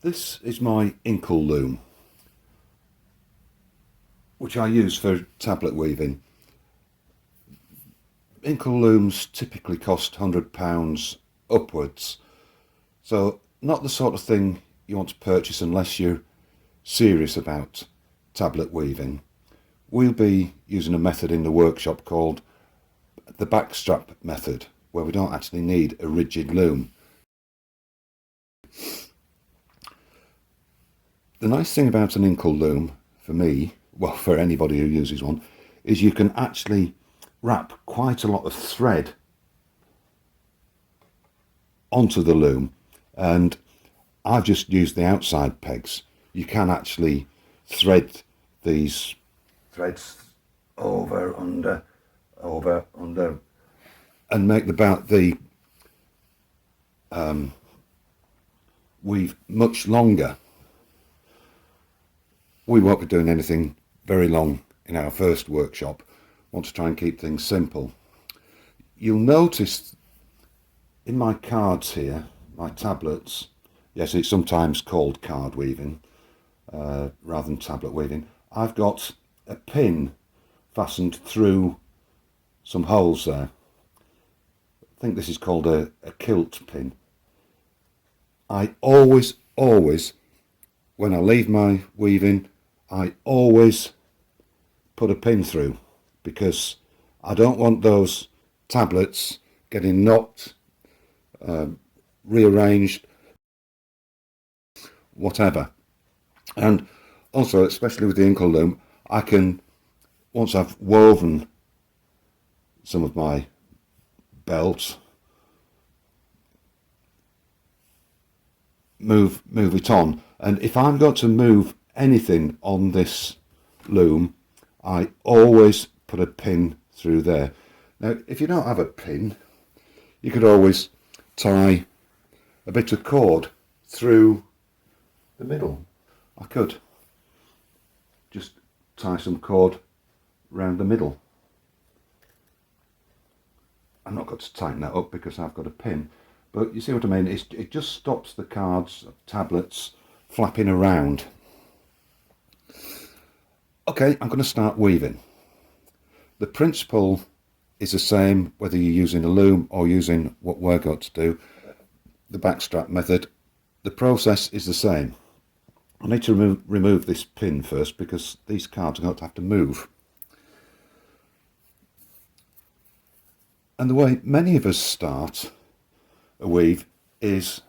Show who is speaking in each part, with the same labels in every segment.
Speaker 1: This is my Inkle loom, which I use for tablet weaving. Inkle looms typically cost £100 upwards, so not the sort of thing you want to purchase unless you're serious about tablet weaving. We'll be using a method in the workshop called the backstrap method, where we don't actually need a rigid loom. The nice thing about an Inkle loom, for me, well, for anybody who uses one, is you can actually wrap quite a lot of thread onto the loom, and I've just used the outside pegs. You can actually thread these threads over, under, and make the weave much longer. We won't be doing anything very long in our first workshop. Want to try and keep things simple. You'll notice in my cards here, my tablets, yes, it's sometimes called card weaving rather than tablet weaving, I've got a pin fastened through some holes there. I think this is called a kilt pin. I always, when I leave my weaving, I always put a pin through, because I don't want those tablets getting knocked, rearranged, whatever. And also, especially with the Inkle loom, I can, once I've woven some of my belt, move it on. And if I'm going to move anything on this loom, I always put a pin through there. Now, if you don't have a pin, you could always tie a bit of cord through the middle. I could just tie some cord around the middle. I'm not going to tighten that up because I've got a pin, but you see what I mean? It just stops the cards, tablets, flapping around. Okay, I'm going to start weaving. The principle is the same whether you're using a loom or using what we're going to do, the backstrap method. The process is the same. I need to remove this pin first because these cards are going to have to move. And the way many of us start a weave is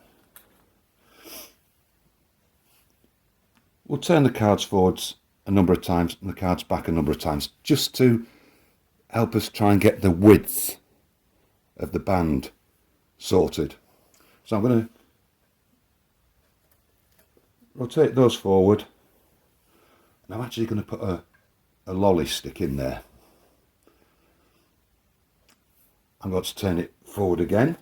Speaker 1: we'll turn the cards forwards a number of times and the cards back a number of times, just to help us try and get the width of the band sorted. So I'm going to rotate those forward, and I'm actually going to put a lolly stick in there. I'm going to turn it forward again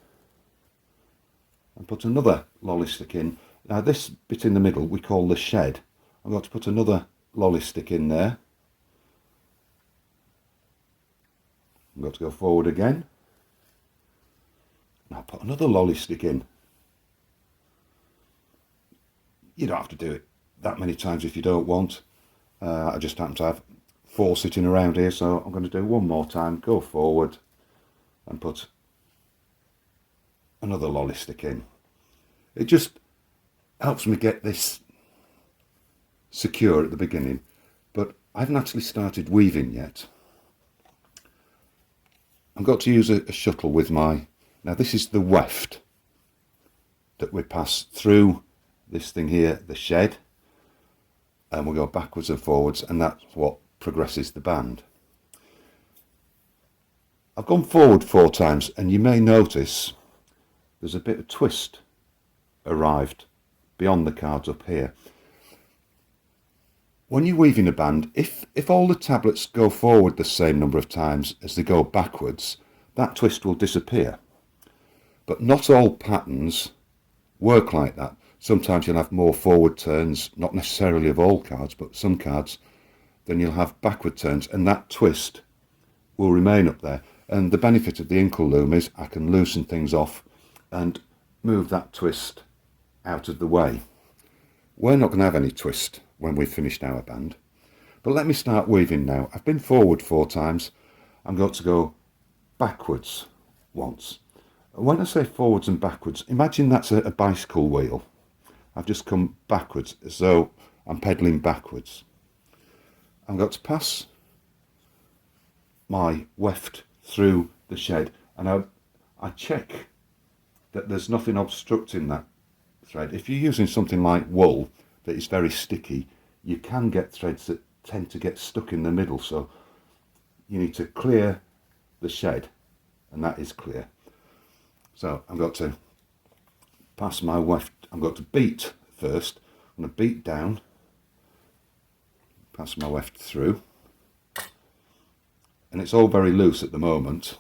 Speaker 1: and put another lolly stick in. Now this bit in the middle we call the shed. I'm going to put another lolly stick in there. I'm going to go forward again. Now put another lolly stick in. You don't have to do it that many times if you don't want. I just happen to have 4 sitting around here, so I'm going to do one more time. Go forward and put another lolly stick in. It just helps me get this secure at the beginning, but I haven't actually started weaving yet. I've got to use a shuttle with my, now this is the weft that we pass through this thing here, the shed, and we'll go backwards and forwards, and that's what progresses the band. I've gone forward 4 times, and you may notice there's a bit of twist arrived beyond the cards up here. When you're weaving a band, if all the tablets go forward the same number of times as they go backwards, that twist will disappear. But not all patterns work like that. Sometimes you'll have more forward turns, not necessarily of all cards, but some cards, then you'll have backward turns, and that twist will remain up there. And the benefit of the Inkle loom is I can loosen things off and move that twist out of the way. we're not going to have any twist when we've finished our band. But let me start weaving now. I've been forward 4 times. I'm going to go backwards once. When I say forwards and backwards, imagine that's a bicycle wheel. I've just come backwards as though I'm pedalling backwards. I'm going to pass my weft through the shed, and I check that there's nothing obstructing that thread. If you're using something like wool that is very sticky, you can get threads that tend to get stuck in the middle, so you need to clear the shed, and that is clear. So I've got to pass my weft. I've got to beat first. I'm going to beat down, pass my weft through, and it's all very loose at the moment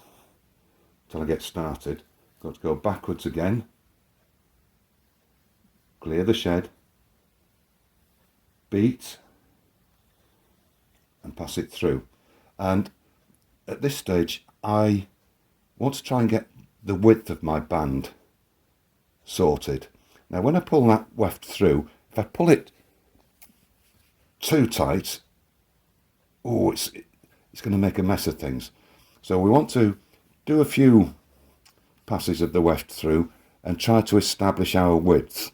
Speaker 1: until I get started. I've got to go backwards again, clear the shed, beat, and pass it through. And at this stage I want to try and get the width of my band sorted. Now when I pull that weft through, if I pull it too tight, it's going to make a mess of things. So we want to do a few passes of the weft through and try to establish our width.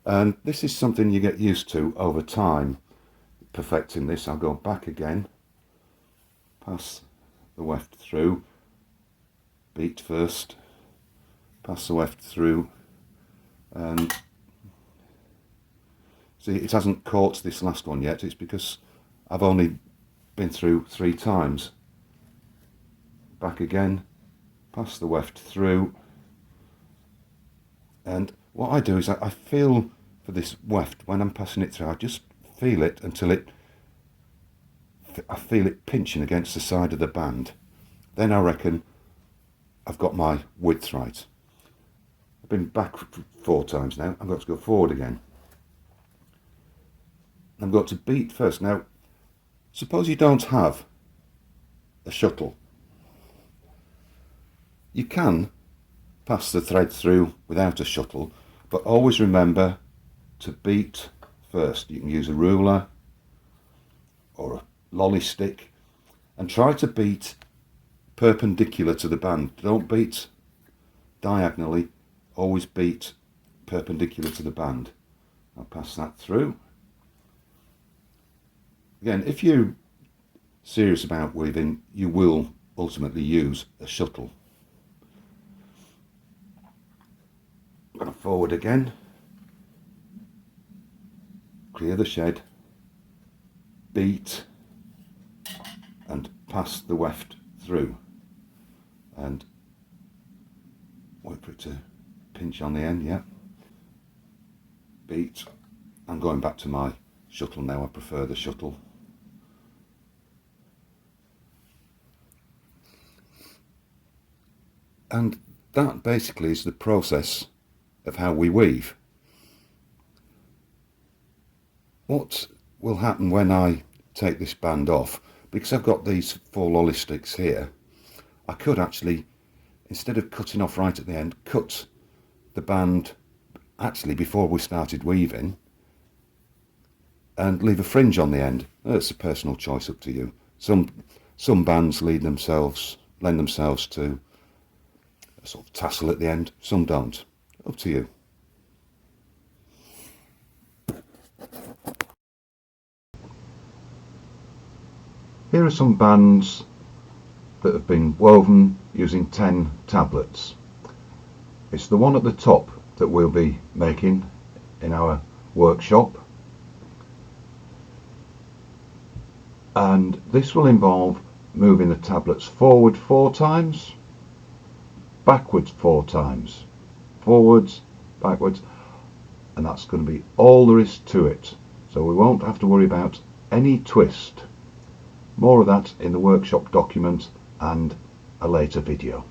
Speaker 1: And this is something you get used to over time, perfecting this. I'll go back again, pass the weft through, beat first, pass the weft through, and see, it hasn't caught this last one yet. It's because I've only been through 3 times. Back again, pass the weft through, and what I do is I feel for this weft when I'm passing it through. I just feel it until I feel it pinching against the side of the band. Then I reckon I've got my width right. I've been back 4 times now. I've got to go forward again. I've got to beat first. Now, suppose you don't have a shuttle. You can pass the thread through without a shuttle, but always remember to beat first. You can use a ruler or a lolly stick and try to beat perpendicular to the band. Don't beat diagonally, always beat perpendicular to the band. I'll pass that through. Again, if you're serious about weaving, you will ultimately use a shuttle. I'm going to forward again, clear the shed, beat, and pass the weft through, and wait for it to pinch on the end. Yeah, beat. I'm going back to my shuttle now. I prefer the shuttle. And that basically is the process of how we weave. What will happen when I take this band off, because I've got these 4 lolly sticks here, I could actually, instead of cutting off right at the end, cut the band actually before we started weaving and leave a fringe on the end. That's a personal choice, up to you. Some bands lend themselves to a sort of tassel at the end, some don't. Up to you. Here are some bands that have been woven using 10 tablets. It's the one at the top that we'll be making in our workshop, and this will involve moving the tablets forward 4 times, backwards 4 times, forwards, backwards, and that's going to be all there is to it. So we won't have to worry about any twist. More of that in the workshop document and a later video.